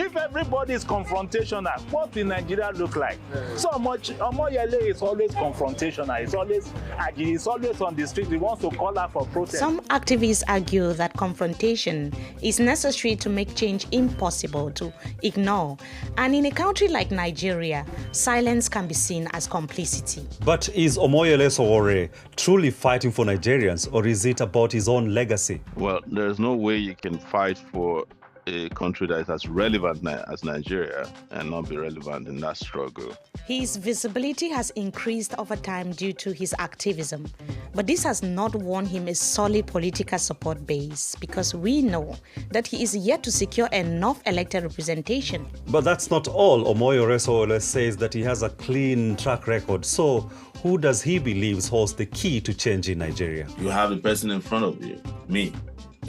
If everybody is confrontational, what will Nigeria look like? So much Omoyele is always confrontational. He's always on the street. He wants to call out for protest. Some activists argue that confrontation is necessary to make change impossible to ignore. And in a country like Nigeria, silence can be seen as complicity. But is Omoyele Sowore truly fighting for Nigerians, or is it about his own legacy? Well, there's no way you can fight for a country that is as relevant as Nigeria and not be relevant in that struggle. His visibility has increased over time due to his activism, but this has not won him a solid political support base because we know that he is yet to secure enough elected representation. But that's not all. Omoyele Sowore says that he has a clean track record. So who does he believe holds the key to change in Nigeria? You have the person in front of you, me,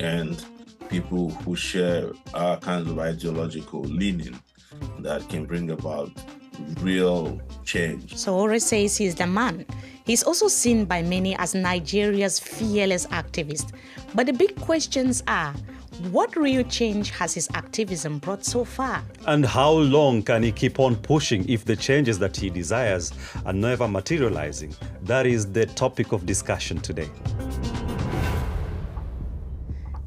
and people who share our kinds of ideological leaning that can bring about real change. Sowore says he's the man. He's also seen by many as Nigeria's fearless activist. But the big questions are, what real change has his activism brought so far? And how long can he keep on pushing if the changes that he desires are never materializing? That is the topic of discussion today.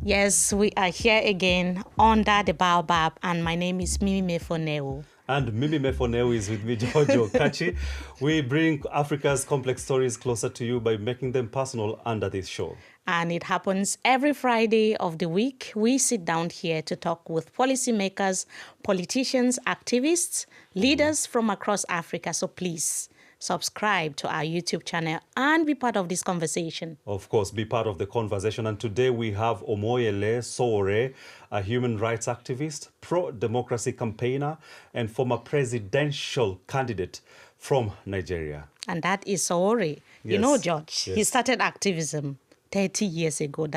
Yes, we are here again under the Baobab, and my name is Mimi Mefoneo. And Mimi Mefoneo is with me, Giorgio Kachi. We bring Africa's complex stories closer to you by making them personal under this show. And it happens every Friday of the week. We sit down here to talk with policymakers, politicians, activists, leaders from across Africa. So please, subscribe to our YouTube channel and be part of this conversation. Of course, be part of the conversation. And today we have Omoyele Sowore, a human rights activist, pro-democracy campaigner, and former presidential candidate from Nigeria. And that is Sowore. You Yes. know, George, Yes. he started activism 30 years ago.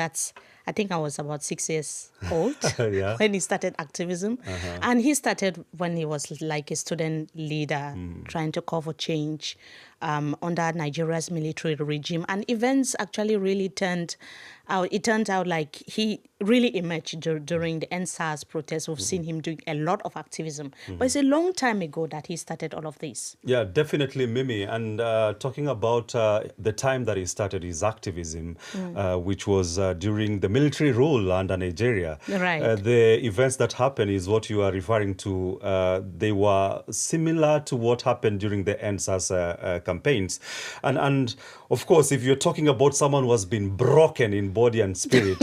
I think I was about 6 years old Yeah. when he started activism. And he started when he was like a student leader trying to call for change under Nigeria's military regime. And events actually really turned out, it turned out like he really emerged during the NSAS protests. We've seen him doing a lot of activism. But it's a long time ago that he started all of this. Yeah, definitely, Mimi. And talking about the time that he started his activism, which was during the military rule under Nigeria. Right. The events that happened is what you are referring to. They were similar to what happened during the NSAS campaigns. And of course, if you're talking about someone who has been broken in body and spirit,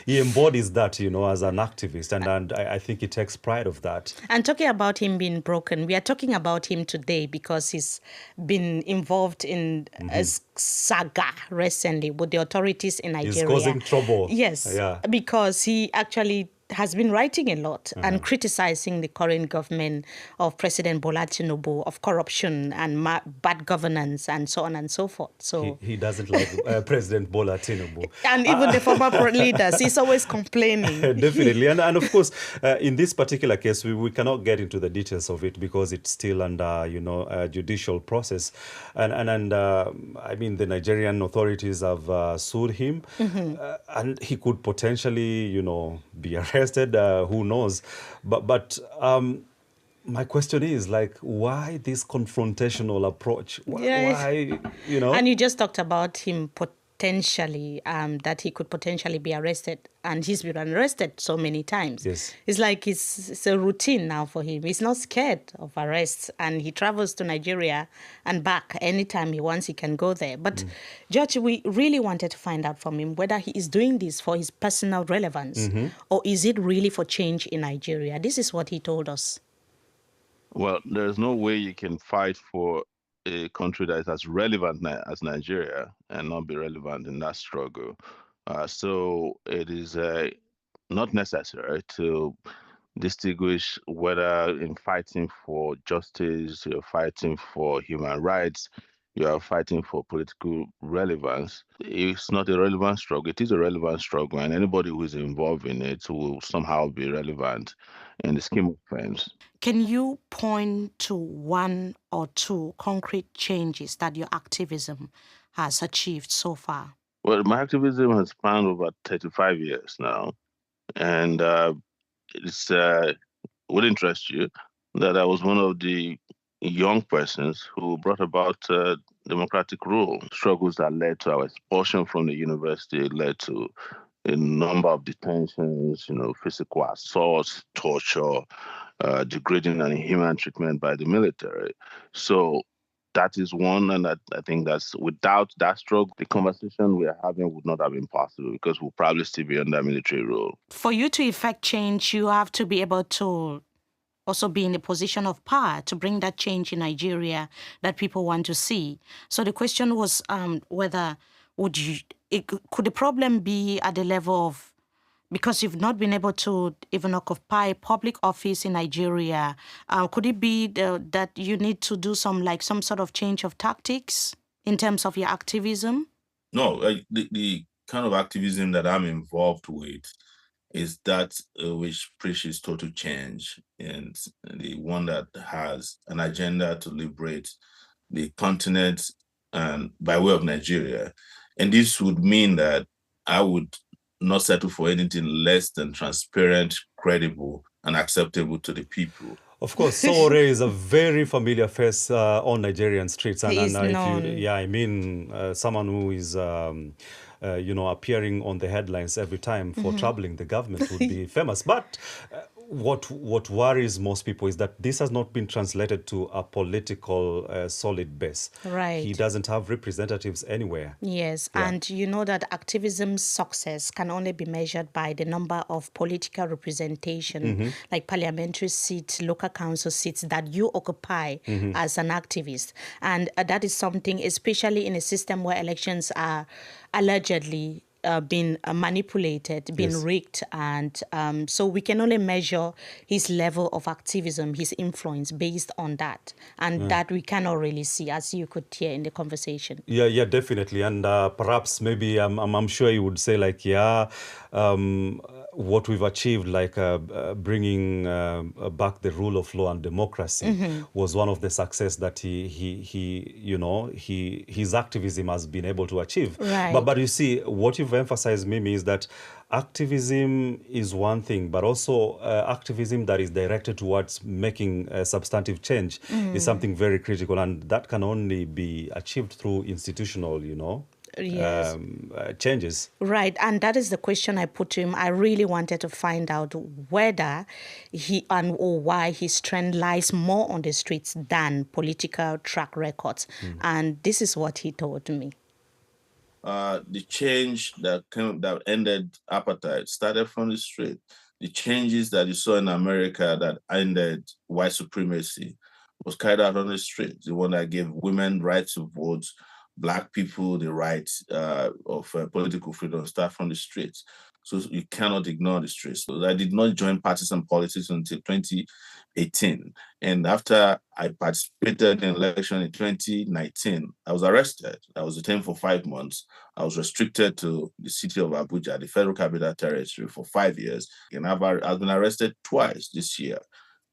he embodies that, as an activist. And I think he takes pride of that. And talking about him being broken, we are talking about him today because he's been involved in a saga recently with the authorities in Nigeria. He's causing trouble. Yes, Yeah. because he actually has been writing a lot and criticizing the current government of President Bola Tinubu of corruption and bad governance and so on and so forth. So He doesn't like President Bola Tinubu. and even the former leaders, he's always complaining. Definitely. And of course, in this particular case, we cannot get into the details of it because it's still under, a judicial process. And I mean, the Nigerian authorities have sued him and he could potentially, be arrested. Who knows? But my question is, why this confrontational approach? Why? And you just talked about him potentially, that he could potentially be arrested. And he's been arrested so many times. Yes. It's like it's a routine now for him. He's not scared of arrests. And he travels to Nigeria and back. Anytime he wants, he can go there. But, George, we really wanted to find out from him whether he is doing this for his personal relevance or is it really for change in Nigeria? This is what he told us. Well, there's no way you can fight for a country that is as relevant as Nigeria and not be relevant in that struggle. So it is not necessary to distinguish whether in fighting for justice, you're fighting for human rights, you are fighting for political relevance. It's not a relevant struggle. It is a relevant struggle, and anybody who is involved in it will somehow be relevant in the scheme of things. Can you point to one or two concrete changes that your activism has achieved so far? Well, my activism has spanned over 35 years now, and it's would interest you that I was one of the young persons who brought about democratic rule. Struggles that led to our expulsion from the university, led to a number of detentions, physical assaults, torture, degrading and inhuman treatment by the military. So that is one, and I think that's without that struggle, the conversation we are having would not have been possible because we'll probably still be under military rule. For you to effect change, you have to be able to also be in a position of power to bring that change in Nigeria that people want to see. So the question was whether could the problem be at the level of, because you've not been able to even occupy public office in Nigeria, could it be that you need to do some sort of change of tactics in terms of your activism? No, the kind of activism that I'm involved with is that which preaches total change, and the one that has an agenda to liberate the continent and by way of Nigeria. And this would mean that I would not settle for anything less than transparent, credible, and acceptable to the people. Of course, Sowore is a very familiar face on Nigerian streets, and, He is known. Someone who is, appearing on the headlines every time for troubling the government would be famous. But what worries most people is that this has not been translated to a political solid base. Right. He doesn't have representatives anywhere. Yes, and you know that activism's success can only be measured by the number of political representation, like parliamentary seats, local council seats that you occupy as an activist. And that is something, especially in a system where elections are allegedly been manipulated, been rigged, and so we can only measure his level of activism, his influence based on that, and that we cannot really see, as you could hear in the conversation. Yeah, definitely, and perhaps maybe I'm sure you would say what we've achieved, bringing back the rule of law and democracy, was one of the success that his activism has been able to achieve. Right. But you see, what you've emphasized, Mimi, is that activism is one thing, but also activism that is directed towards making substantive change is something very critical, and that can only be achieved through institutional, Yes. Changes. Right, and that is the question I put to him. I really wanted to find out whether or why his trend lies more on the streets than political track records. And this is what he told me. The change that ended apartheid started from the street. The changes that you saw in America that ended white supremacy was carried out on the street. The one that gave women rights to vote, Black people the rights of political freedom start from the streets. So you cannot ignore the streets. So I did not join partisan politics until 2018. And after I participated in election in 2019, I was arrested. I was detained for 5 months. I was restricted to the city of Abuja, the Federal Capital Territory, for 5 years. And I've been arrested twice this year.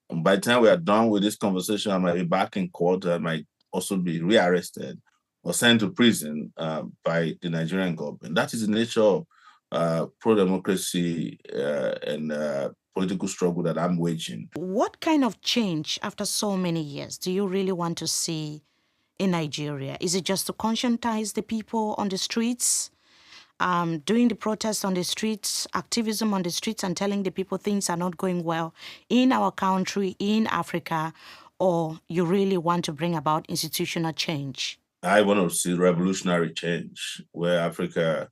And by the time we are done with this conversation, I might be back in court. I might also be rearrested or sent to prison by the Nigerian government. That is the nature of pro-democracy and political struggle that I'm waging. What kind of change after so many years do you really want to see in Nigeria? Is it just to conscientize the people on the streets, doing the protests on the streets, activism on the streets, and telling the people things are not going well in our country, in Africa, or you really want to bring about institutional change? I want to see revolutionary change where Africa,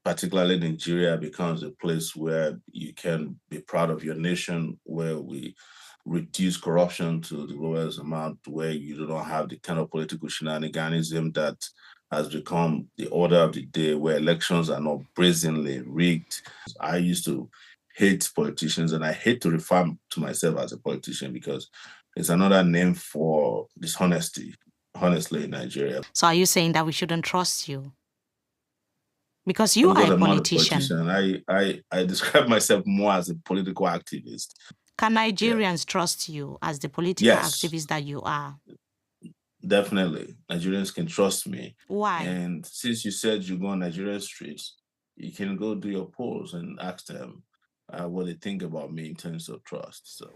particularly Nigeria, becomes a place where you can be proud of your nation, where we reduce corruption to the lowest amount, where you do not have the kind of political shenaniganism that has become the order of the day, where elections are not brazenly rigged. I used to hate politicians, and I hate to refer to myself as a politician because it's another name for dishonesty, honestly, in Nigeria. So are you saying that we shouldn't trust you? Because you are a politician. I describe myself more as a political activist. Can Nigerians trust you as the political activist that you are? Definitely. Nigerians can trust me. Why? And since you said you go on Nigerian streets, you can go do your polls and ask them, what they think about me in terms of trust. So.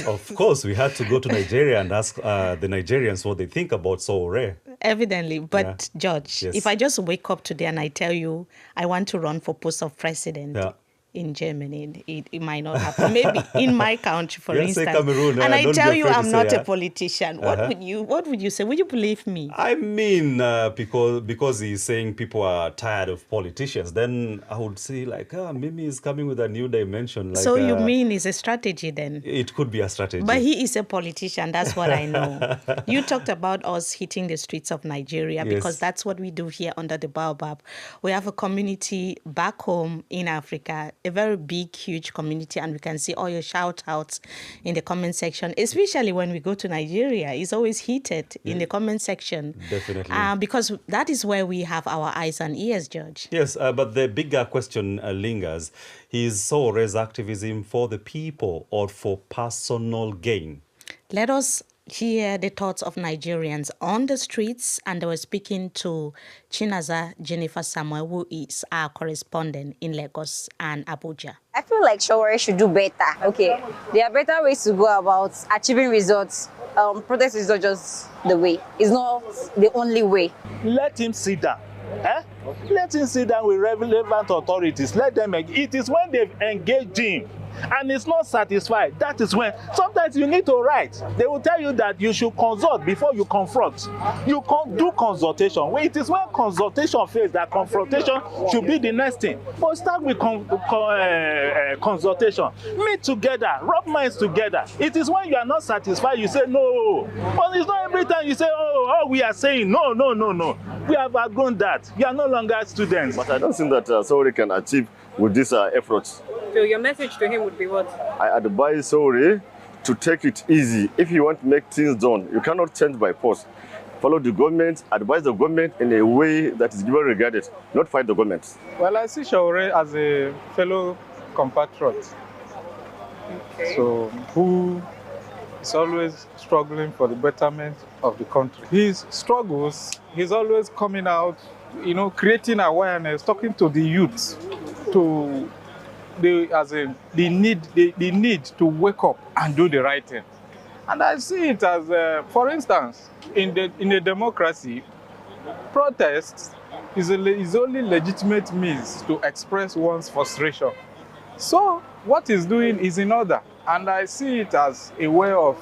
Of course, we had to go to Nigeria and ask the Nigerians what they think about Sowore. Evidently. But Yeah. George, Yes. if I just wake up today and I tell you I want to run for post of president Yeah. in Germany, it might not happen. Maybe in my country, for Yes, say instance. Cameroon, And I don't be tell you afraid to I'm say, not a yeah. politician. What would you say? Would you believe me? I mean, because he's saying people are tired of politicians, then I would say like, maybe he's coming with a new dimension. Like, So you mean it's a strategy then? It could be a strategy. But he is a politician, that's what I know. You talked about us hitting the streets of Nigeria, because Yes. that's what we do here under the Baobab. We have a community back home in Africa, a very big, huge community, and we can see all your shout-outs in the comment section, especially when we go to Nigeria. It's always heated in the comment section. Definitely. Because that is where we have our eyes and ears, George. Yes, but the bigger question lingers. Is Sowore's activism for the people or for personal gain? Let us hear the thoughts of Nigerians on the streets, and they were speaking to Chinaza Jennifer Samuel, who is our correspondent in Lagos and Abuja. I feel like Sowore should do better. Okay, there are better ways to go about achieving results. Protest is not just the way. It's not the only way. Let him sit down. Let him sit down with relevant authorities. Let them. It is when they've engaged him and it's not satisfied, that is when sometimes you need to write. They will tell you that you should consult before you confront. You can't do consultation. It is when consultation fails that confrontation should be the next thing. But start with consultation. Meet together, rub minds together. It is when you are not satisfied you say no. But it's not every time you say, oh we are saying no. We have outgrown that. We are no longer students. But I don't think that Sowore can achieve with these efforts. So your message to him would be what? I advise Sowore to take it easy. If you want to make things done, you cannot change by force. Follow the government, advise the government in a way that is given regarded, not fight the government. Well, I see Sowore as a fellow compatriot. Okay. So, who is always struggling for the betterment of the country. His struggles, he's always coming out, creating awareness, talking to the youth, to the need to wake up and do the right thing. And I see it as, for instance, in a democracy, protest is only legitimate means to express one's frustration. So what he's doing is in order, and I see it as a way of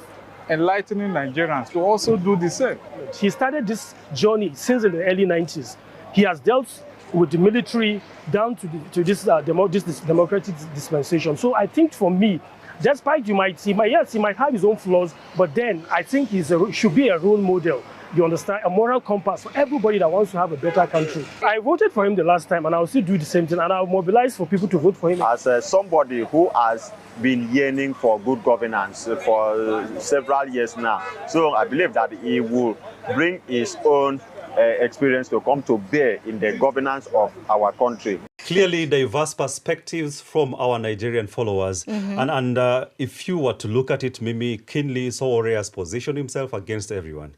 enlightening Nigerians to also do the same. He started this journey since in the early 90s. He has dealt with the military down to this democratic dispensation. So I think for me, despite he might have his own flaws, but then I think he should be a role model. You understand? A moral compass for everybody that wants to have a better country. I voted for him the last time, and I'll still do the same thing, and I'll mobilize for people to vote for him. As somebody who has been yearning for good governance for several years now, so I believe that he will bring his own experience to come to bear in the governance of our country. Clearly diverse perspectives from our Nigerian followers. And if you were to look at it, Mimi, keenly, Sowore has positioned himself against everyone.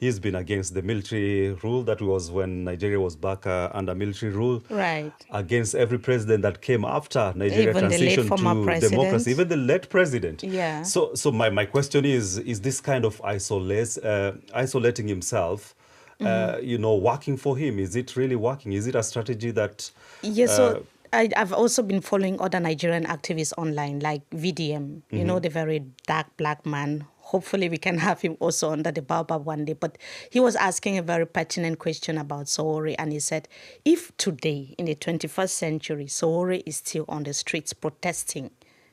He's been against the military rule that was when Nigeria was back under military rule. Right. Against every president that came after Nigeria Even transition to democracy, even the late president. Yeah. So my question is this kind of isolating himself, working for him? Is it really working? Is it a strategy that... Yes, so I've also been following other Nigerian activists online, like VDM, the very dark black man. Hopefully we can have him also under the Baobab one day. But he was asking a very pertinent question about Sowore, and he said, if today, in the 21st century, Sowore is still on the streets protesting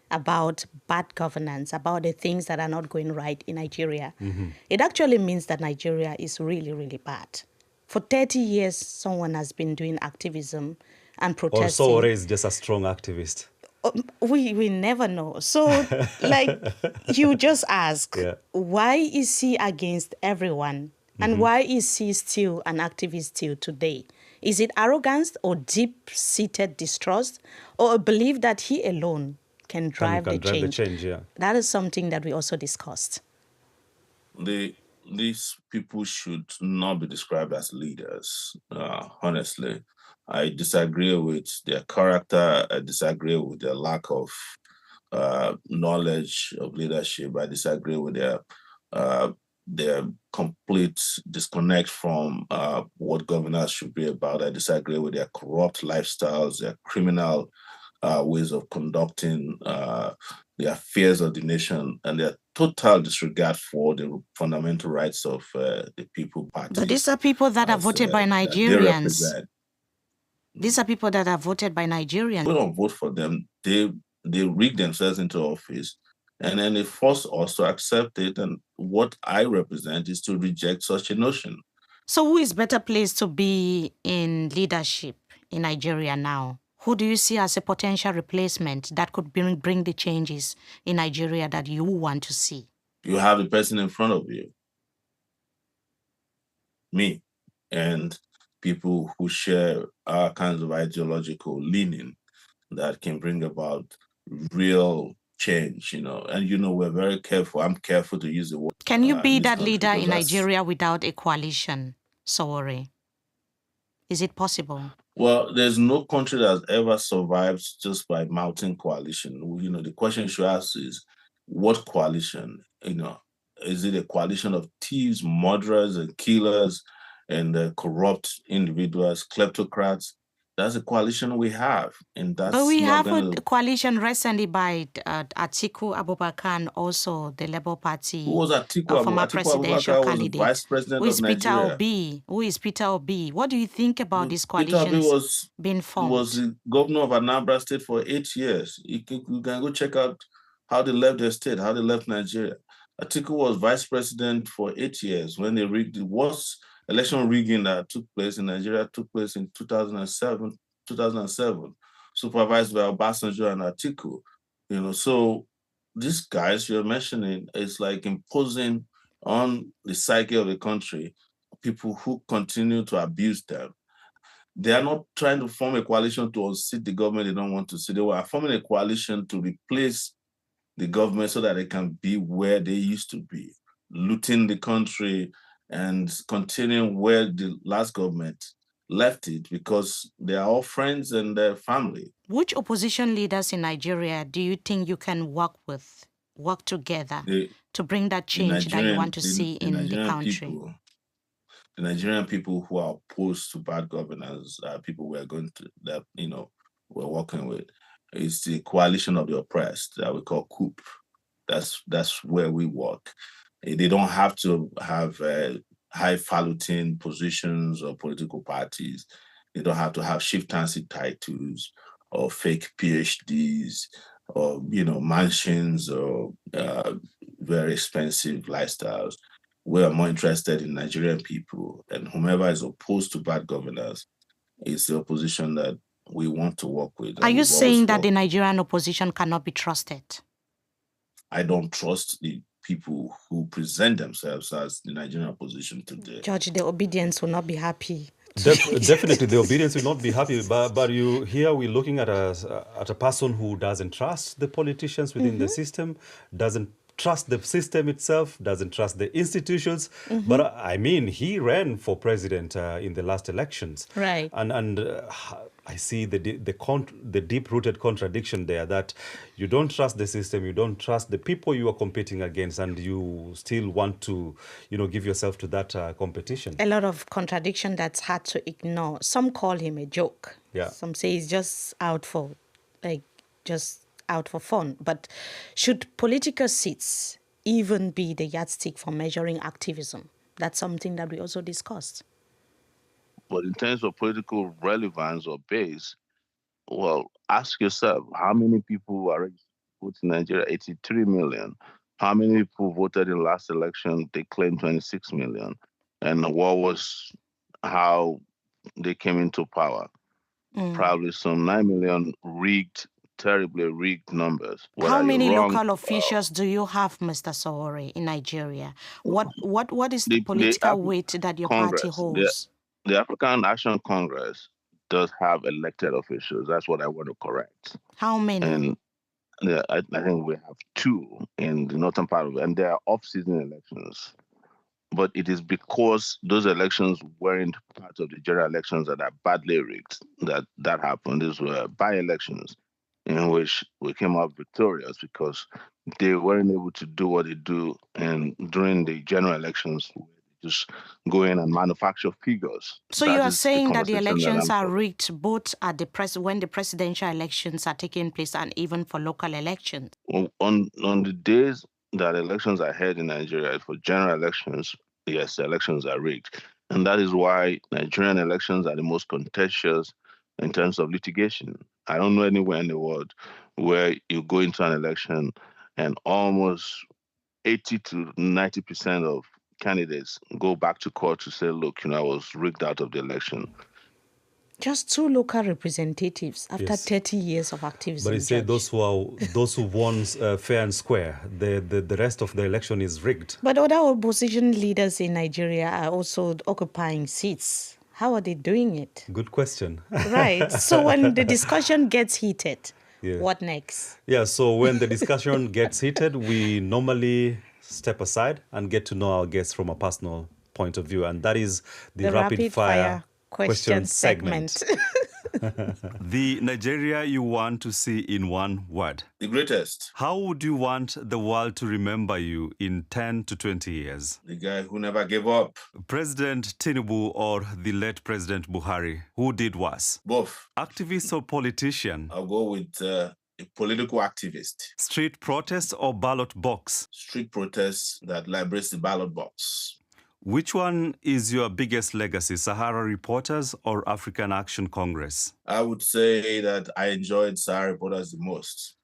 about bad governance, about the things that are not going right in Nigeria, it actually means that Nigeria is really, really bad. For 30 years, someone has been doing activism and protesting. Or Sowore is just a strong activist. We never know. So, you just ask, why is he against everyone? And why is he still an activist till today? Is it arrogance or deep-seated distrust, or a belief that he alone can drive the change? That is something that we also discussed. These people should not be described as leaders, honestly. I disagree with their character. I disagree with their lack of knowledge of leadership. I disagree with their complete disconnect from what governance should be about. I disagree with their corrupt lifestyles, their criminal ways of conducting the affairs of the nation, and their total disregard for the fundamental rights of the people parties. But these are people that are voted by Nigerians. These are people that are voted by Nigerians. We don't vote for them. They rig themselves into office, and then they force us to accept it. And what I represent is to reject such a notion. So who is better placed to be in leadership in Nigeria now? Who do you see as a potential replacement that could bring the changes in Nigeria that you want to see? You have the person in front of you, me, and people who share our kinds of ideological leaning that can bring about real change, and we're very careful. I'm careful to use the word. Can you be that leader in Nigeria without a coalition, Sowore? Is it possible? Well, there's no country that has ever survived just by mounting coalition. The question you should ask is, what coalition? Is it a coalition of thieves, murderers, and killers, and corrupt individuals, kleptocrats? That's a coalition we have, and that's. But we have a coalition recently by Atiku Abubakar and also the Labour Party. Who was Atiku? Former Atiku presidential Abubakar candidate. Was Vice President of Nigeria. Who is Peter Obi? What do you think about these coalitions Peter Obi was being formed? He was the governor of Anambra State for 8 years. You can go check out how they left their state, how they left Nigeria. Atiku was vice president for 8 years when they rigged the worst election rigging that took place in Nigeria took place in 2007, supervised by Obasanjo and Atiku. So these guys you're mentioning is like imposing on the psyche of the country people who continue to abuse them. They are not trying to form a coalition to unseat the government they don't want to see. They were forming a coalition to replace the government so that they can be where they used to be, looting the country and continuing where the last government left it, because they are all friends and their family. Which opposition leaders in Nigeria do you think you can work together to bring that change that you want to see in the country? The Nigerian people who are opposed to bad governance are people we're working with. It's the coalition of the oppressed that we call COOP. That's where we work. They don't have to have highfalutin positions or political parties. They don't have to have chieftaincy titles or fake PhDs or mansions or very expensive lifestyles. We are more interested in Nigerian people, and whomever is opposed to bad governance is the opposition that we want to work with. Are you saying that the Nigerian opposition cannot be trusted? I don't trust the people who present themselves as the Nigerian opposition today. Judge, the obedience will not be happy. Definitely, the obedience will not be happy. But we're looking at a person who doesn't trust the politicians within the system, doesn't trust the system itself, doesn't trust the institutions. But I mean, he ran for president in the last elections, right? And I see the deep-rooted contradiction there, that you don't trust the system, you don't trust the people you are competing against, and you still want to, give yourself to that competition. A lot of contradiction that's hard to ignore. Some call him a joke. Yeah. Some say he's just out for fun. But should political seats even be the yardstick for measuring activism? That's something that we also discussed. But in terms of political relevance or base, well, ask yourself, how many people are registered in Nigeria? 83 million. How many people voted in last election? They claimed 26 million. And what was how they came into power? Probably some 9 million terribly rigged numbers. How many local officials do you have, Mr. Sowore, in Nigeria? What is the political weight that your party holds? The African Action Congress does have elected officials. That's what I want to correct. How many? And I think we have 2 in the northern part of it, and they are off-season elections. but it is because those elections weren't part of the general elections that are badly rigged that happened. These were by-elections in which we came out victorious because they weren't able to do what they do and during the general elections. Just go in and manufacture figures. So That you are is the saying that the conversation that elections I'm are talking. rigged both at the when the presidential elections are taking place and even for local elections? On the days that elections are held in Nigeria for general elections, yes, the elections are rigged. And that is why Nigerian elections are the most contentious in terms of litigation. I don't know anywhere in the world where you go into an election and almost 80 to 90% of candidates go back to court to say, look, I was rigged out of the election. Just 2 local representatives after Yes. 30 years of activism. But he said those who won fair and square. The rest of the election is rigged. But other opposition leaders in Nigeria are also occupying seats. How are they doing it? Good question. Right. So when the discussion gets heated, Yeah. what next? Yeah, so when the discussion gets heated, we normally step aside and get to know our guests from a personal point of view. And that is the rapid fire question segment. The Nigeria you want to see in one word. The greatest. How would you want the world to remember you in 10 to 20 years? The guy who never gave up. President Tinubu or the late President Buhari? Who did worse? Both. Activist or politician? I'll go with a political activist. Street protest or ballot box? Street protests that liberates the ballot box. Which one is your biggest legacy, Sahara Reporters or African Action Congress? I would say that I enjoyed Sahara Reporters the most.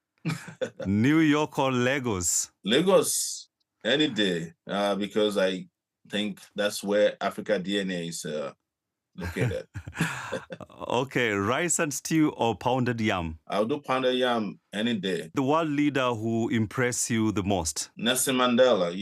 New York or Lagos? Lagos, any day, because I think that's where Africa DNA is located. Okay, rice and stew or pounded yam? I'll do pounded yam any day. The world leader who impressed you the most? Nelson Mandela,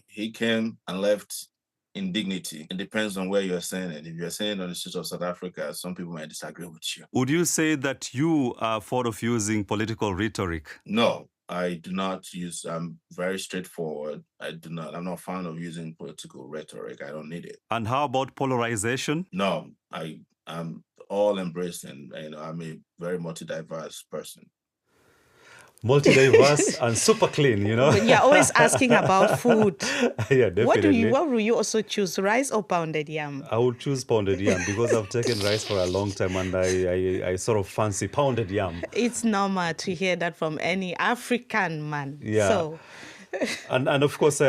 he came and left in dignity. It depends on where you're saying it. If you're saying it on the streets of South Africa, some people might disagree with you. Would you say that you are fond of using political rhetoric? No, I do not use. I'm very straightforward. I'm not fond of using political rhetoric. I don't need it. And how about polarization? No, I'm all embracing. I'm a very multi-diverse person. Multi-diverse and super clean, But you're always asking about food. Yeah, definitely. What will you also choose, rice or pounded yam? I would choose pounded yam because I've taken rice for a long time and I sort of fancy pounded yam. It's normal to hear that from any African man. Yeah. So. And of course,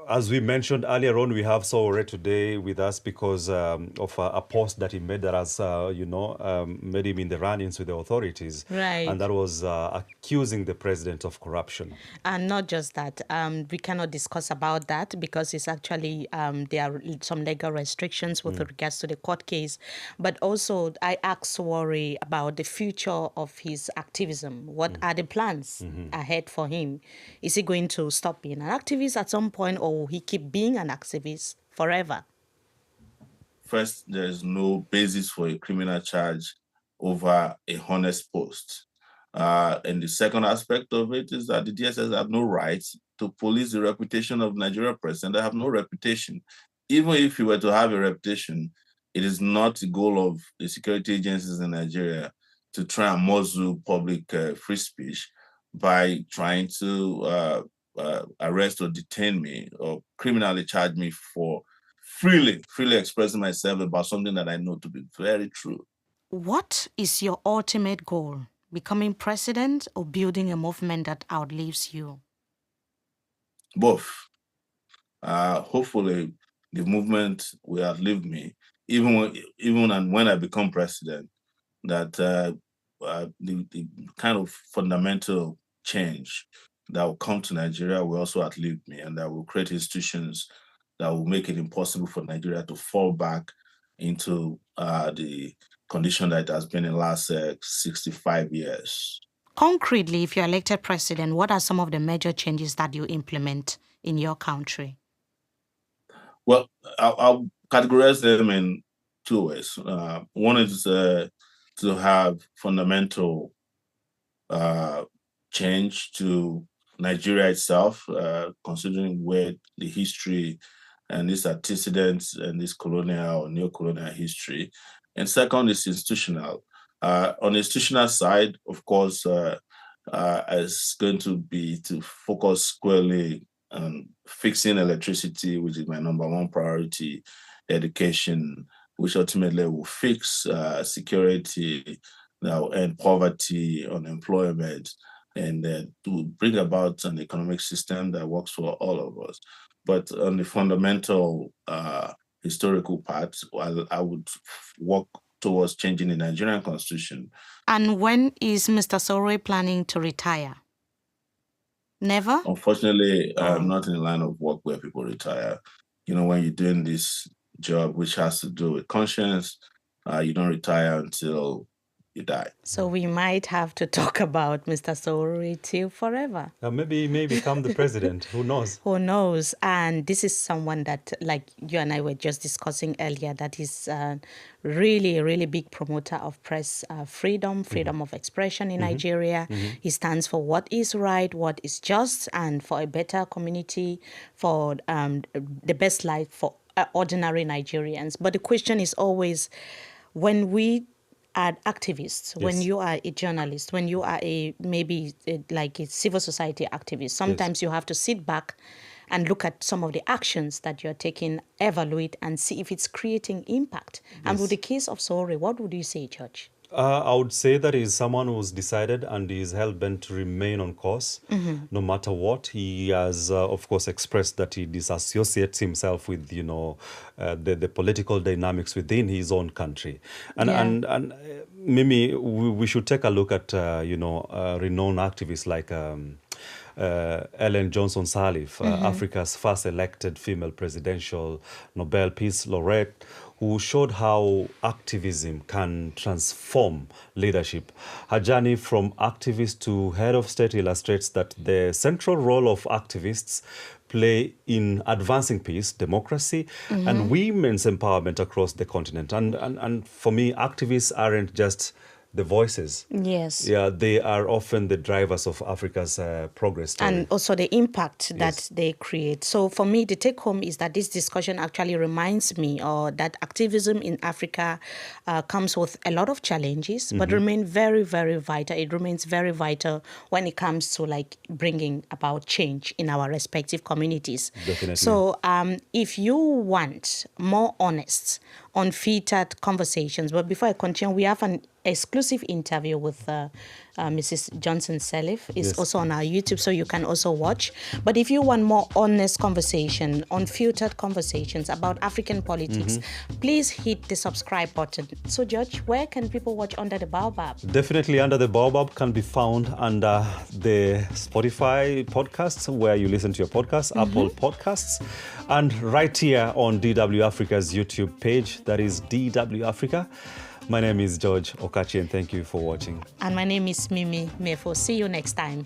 as we mentioned earlier on, we have Sowore today with us because of a post that he made that has, made him in the run-ins with the authorities. Right. And that was accusing the president of corruption. And not just that, we cannot discuss about that because it's actually, there are some legal restrictions with regards to the court case. But also, I asked Sowore about the future of his activism. What are the plans ahead for him? Is he going to stop being an activist at some point, or will he keep being an activist forever? First, there's no basis for a criminal charge over a honest post. And the second aspect of it is that the DSS have no right to police the reputation of Nigerian president. They have no reputation. Even if you were to have a reputation, it is not the goal of the security agencies in Nigeria to try and muzzle public free speech by trying to arrest or detain me or criminally charge me for freely expressing myself about something that I know to be very true. What is your ultimate goal? Becoming president or building a movement that outlives you? Both. Hopefully, the movement will outlive me, even when I become president. That the kind of fundamental change that will come to Nigeria will also outlive me, and that will create institutions that will make it impossible for Nigeria to fall back into the condition that it has been in the last 65 years. Concretely, if you're elected president, what are some of the major changes that you implement in your country? Well, I'll categorize them in two ways. One is to have fundamental change to Nigeria itself, considering where the history and its antecedents and this colonial or neo-colonial history. And second is institutional. On the institutional side, of course, is going to be to focus squarely on fixing electricity, which is my number one priority, education, which ultimately will fix security, and poverty, unemployment, and to bring about an economic system that works for all of us. But on the fundamental historical part, I would work towards changing the Nigerian constitution. And when is Mr. Sowore planning to retire? Never? Unfortunately, I'm not in the line of work where people retire. You know, when you're doing this job, which has to do with conscience, you don't retire until you die. So we might have to talk about Mr. Sowore till forever. Maybe he may become the president. Who knows? Who knows? And this is someone that, like you and I were just discussing earlier, that is really, really big promoter of press freedom of expression in Nigeria. He stands for what is right, what is just, and for a better community, for the best life for ordinary Nigerians. But the question is always, when we are activists, when you are a journalist, when you are like a civil society activist, sometimes you have to sit back and look at some of the actions that you're taking, evaluate, and see if it's creating impact. And with the case of Sowore, what would you say, George? I would say that he's someone who's decided and is hell-bent to remain on course, no matter what. He has, of course, expressed that he disassociates himself with, the political dynamics within his own country. And Mimi, we should take a look at, renowned activists like Ellen Johnson Sirleaf, Africa's first elected female presidential Nobel Peace Laureate, who showed how activism can transform leadership. Her journey from activist to head of state illustrates that the central role of activists play in advancing peace, democracy, and women's empowerment across the continent. And for me, activists aren't just the voices. Yes. Yeah, they are often the drivers of Africa's progress story. And also the impact that they create. So for me, the take home is that this discussion actually reminds me that activism in Africa comes with a lot of challenges, but remain very, very vital. It remains very vital when it comes to like bringing about change in our respective communities. Definitely. So if you want more honest, unfiltered conversations, but before I continue, we have an exclusive interview with Mrs. Johnson Sirleaf. It's also on our YouTube, so you can also watch. But if you want more honest conversation, unfiltered conversations about African politics, please hit the subscribe button. So, George, where can people watch Under the Baobab? Definitely Under the Baobab can be found under the Spotify podcasts, where you listen to your podcasts, Apple Podcasts, and right here on DW Africa's YouTube page, that is DW Africa. My name is George Okachi, and thank you for watching. And my name is Mimi Mefo. See you next time.